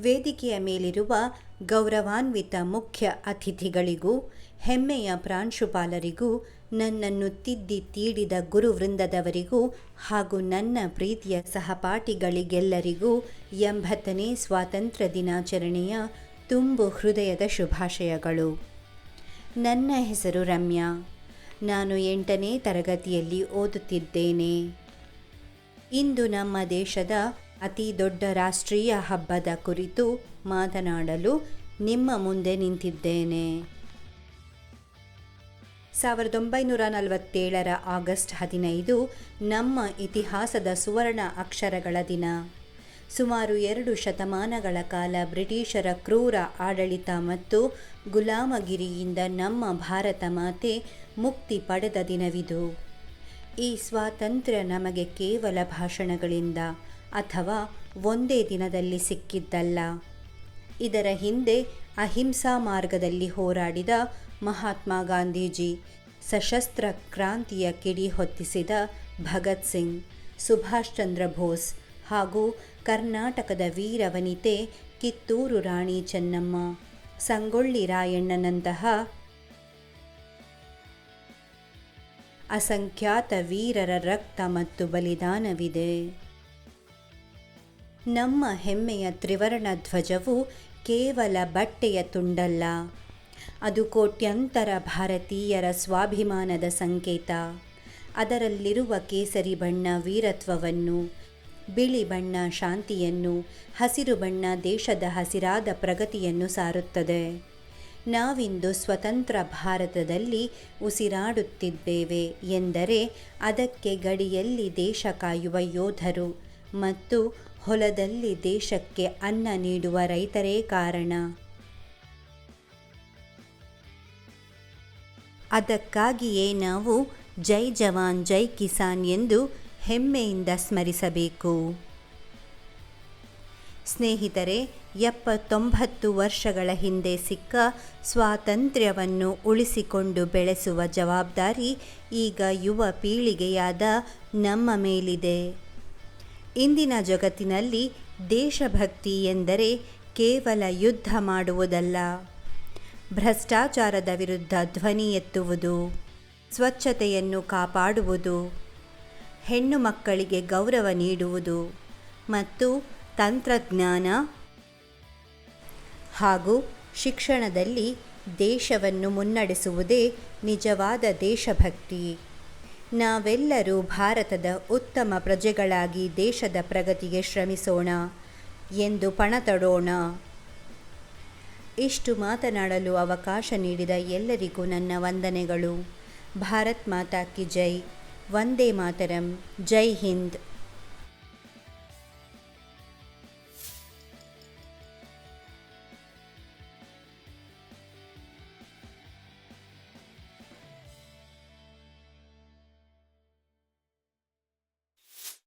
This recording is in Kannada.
ವೇದಿಕೆಯ ಮೇಲಿರುವ ಗೌರವಾನ್ವಿತ ಮುಖ್ಯ ಅತಿಥಿಗಳಿಗೂ, ಹೆಮ್ಮೆಯ ಪ್ರಾಂಶುಪಾಲರಿಗೂ, ನನ್ನನ್ನು ತಿದ್ದಿ ತೀಡಿದ ಗುರುವೃಂದದವರಿಗೂ ಹಾಗೂ ನನ್ನ ಪ್ರೀತಿಯ ಸಹಪಾಠಿಗಳಿಗೆಲ್ಲರಿಗೂ 80ನೇ ಸ್ವಾತಂತ್ರ್ಯ ದಿನಾಚರಣೆಯ ತುಂಬು ಹೃದಯದ ಶುಭಾಶಯಗಳು. ನನ್ನ ಹೆಸರು ರಮ್ಯಾ. ನಾನು 8ನೇ ತರಗತಿಯಲ್ಲಿ ಓದುತ್ತಿದ್ದೇನೆ. ಇಂದು ನಮ್ಮ ದೇಶದ ಅತಿ ದೊಡ್ಡ ರಾಷ್ಟ್ರೀಯ ಹಬ್ಬದ ಕುರಿತು ಮಾತನಾಡಲು ನಿಮ್ಮ ಮುಂದೆ ನಿಂತಿದ್ದೇನೆ. 1947 ಆಗಸ್ಟ್ 15 ನಮ್ಮ ಇತಿಹಾಸದ ಸುವರ್ಣ ಅಕ್ಷರಗಳ ದಿನ. ಸುಮಾರು 2 ಶತಮಾನಗಳ ಕಾಲ ಬ್ರಿಟಿಷರ ಕ್ರೂರ ಆಡಳಿತ ಮತ್ತು ಗುಲಾಮಗಿರಿಯಿಂದ ನಮ್ಮ ಭಾರತ ಮಾತೆ ಮುಕ್ತಿ ಪಡೆದ ದಿನವಿದು. ಈ ಸ್ವಾತಂತ್ರ್ಯ ನಮಗೆ ಕೇವಲ ಭಾಷಣಗಳಿಂದ ಅಥವಾ ಒಂದೇ ದಿನದಲ್ಲಿ ಸಿಕ್ಕಿದ್ದಲ್ಲ. ಇದರ ಹಿಂದೆ ಅಹಿಂಸಾ ಮಾರ್ಗದಲ್ಲಿ ಹೋರಾಡಿದ ಮಹಾತ್ಮ ಗಾಂಧೀಜಿ, ಸಶಸ್ತ್ರ ಕ್ರಾಂತಿಯ ಕಿಡಿ ಹೊತ್ತಿಸಿದ ಭಗತ್ ಸಿಂಗ್, ಸುಭಾಷ್ ಚಂದ್ರ ಬೋಸ್ ಹಾಗೂ ಕರ್ನಾಟಕದ ವೀರವನಿತೆ ಕಿತ್ತೂರು ರಾಣಿ ಚೆನ್ನಮ್ಮ, ಸಂಗೊಳ್ಳಿ ರಾಯಣ್ಣನಂತಹ ಅಸಂಖ್ಯಾತ ವೀರರ ರಕ್ತ ಮತ್ತು ಬಲಿದಾನವಿದೆ. ನಮ್ಮ ಹೆಮ್ಮೆಯ ತ್ರಿವರ್ಣ ಧ್ವಜವು ಕೇವಲ ಬಟ್ಟೆಯ ತುಂಡಲ್ಲ, ಅದು ಕೋಟ್ಯಂತರ ಭಾರತೀಯರ ಸ್ವಾಭಿಮಾನದ ಸಂಕೇತ. ಅದರಲ್ಲಿರುವ ಕೇಸರಿ ಬಣ್ಣ ವೀರತ್ವವನ್ನು, ಬಿಳಿ ಬಣ್ಣ ಶಾಂತಿಯನ್ನು, ಹಸಿರು ಬಣ್ಣ ದೇಶದ ಹಸಿರಾದ ಪ್ರಗತಿಯನ್ನು ಸಾರುತ್ತದೆ. ನಾವಿಂದು ಸ್ವತಂತ್ರ ಭಾರತದಲ್ಲಿ ಉಸಿರಾಡುತ್ತಿದ್ದೇವೆ ಎಂದರೆ ಅದಕ್ಕೆ ಗಡಿಯಲ್ಲಿ ದೇಶ ಕಾಯುವ ಯೋಧರು ಮತ್ತು ಹೊಲದಲ್ಲಿ ದೇಶಕ್ಕೆ ಅನ್ನ ನೀಡುವ ರೈತರೇ ಕಾರಣ. ಅದಕ್ಕಾಗಿಯೇ ನಾವು ಜೈ ಜವಾನ್ ಜೈ ಕಿಸಾನ್ ಎಂದು ಹೆಮ್ಮೆಯಿಂದ ಸ್ಮರಿಸಬೇಕು. ಸ್ನೇಹಿತರೆ, 70-90 ವರ್ಷಗಳ ಹಿಂದೆ ಸಿಕ್ಕ ಸ್ವಾತಂತ್ರ್ಯವನ್ನು ಉಳಿಸಿಕೊಂಡು ಬೆಳೆಸುವ ಜವಾಬ್ದಾರಿ ಈಗ ಯುವ ಪೀಳಿಗೆಯಾದ ನಮ್ಮ ಮೇಲಿದೆ. ಇಂದಿನ ಜಗತ್ತಿನಲ್ಲಿ ದೇಶಭಕ್ತಿ ಎಂದರೆ ಕೇವಲ ಯುದ್ಧ ಮಾಡುವುದಲ್ಲ, ಭ್ರಷ್ಟಾಚಾರದ ವಿರುದ್ಧ ಧ್ವನಿ ಎತ್ತುವುದು, ಸ್ವಚ್ಛತೆಯನ್ನು ಕಾಪಾಡುವುದು, ಹೆಣ್ಣು ಮಕ್ಕಳಿಗೆ ಗೌರವ ನೀಡುವುದು ಮತ್ತು ತಂತ್ರಜ್ಞಾನ ಹಾಗೂ ಶಿಕ್ಷಣದಲ್ಲಿ ದೇಶವನ್ನು ಮುನ್ನಡೆಸುವುದೇ ನಿಜವಾದ ದೇಶಭಕ್ತಿ. ನಾವೆಲ್ಲರೂ ಭಾರತದ ಉತ್ತಮ ಪ್ರಜೆಗಳಾಗಿ ದೇಶದ ಪ್ರಗತಿಗೆ ಶ್ರಮಿಸೋಣ ಎಂದು ಪಣತೊಡೋಣ. ಇಷ್ಟು ಮಾತನಾಡಲು ಅವಕಾಶ ನೀಡಿದ ಎಲ್ಲರಿಗೂ ನನ್ನ ವಂದನೆಗಳು. ಭಾರತ್ ಮಾತಾ ಕಿ ಜೈ. ವಂದೇ ಮಾತರಂ. ಜೈ ಹಿಂದ್.